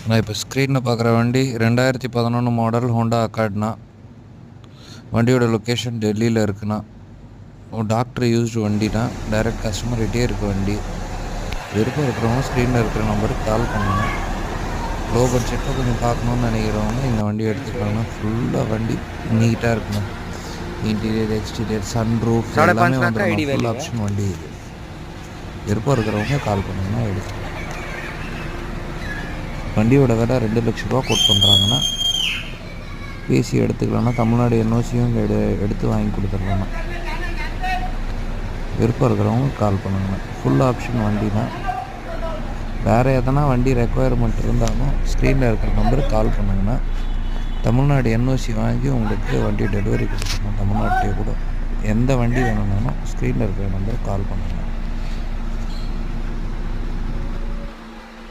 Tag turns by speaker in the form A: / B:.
A: நான் இப்போ ஸ்க்ரீனில் பார்க்குற வண்டி 2011 மாடல் ஹோண்டா அக்காட்னா. வண்டியோட லொக்கேஷன் டெல்லியில் இருக்குண்ணா. டாக்டர் யூஸ்டு வண்டினா, டைரக்ட் கஸ்டமர்கிட்டே இருக்க வண்டி. விருப்பம் இருக்கிறவங்க ஸ்க்ரீனில் இருக்கிற நம்பருக்கு கால் பண்ணுங்க. லோ பட்ஜெட்டில் கொஞ்சம் பார்க்கணுன்னு நினைக்கிறவங்க இந்த வண்டி எடுத்துக்கலாம்னா. ஃபுல்லாக வண்டி நீட்டாக இருக்குண்ணா. இன்டீரியர், எக்ஸ்டீரியர், சன்ரூஃப் எல்லாமே வந்துடும். ஃபுல் ஆப்ஷன் வண்டி இது. விருப்பம் இருக்கிறவங்க கால் பண்ணுங்கன்னா எடுத்துக்கலாம். வண்டியோட விலை 2 லட்ச ரூபா கோட் பண்ணுறாங்கன்னா பேசி எடுத்துக்கலாம்னா. தமிழ்நாடு என்ஓசியும் எடுத்து வாங்கி கொடுத்துட்லாம்ண்ணா. விருப்பம் இருக்கிறவங்க கால் பண்ணுங்கண்ணா. ஃபுல் ஆப்ஷன் வண்டினா. வேறு எதனா வண்டி ரெக்குவயர்மெண்ட் இருந்தாலும் ஸ்க்ரீனில் இருக்கிற நம்பருக்கு கால் பண்ணுங்கண்ணா. தமிழ்நாடு என்ஓசி வாங்கி உங்களுக்கு வண்டி டெலிவரி கொடுத்துருக்கோம். தமிழ்நாட்டிலே கூட எந்த வண்டி வேணும்னாலும் ஸ்க்ரீனில் இருக்கிற நம்பருக்கு கால் பண்ணுங்க.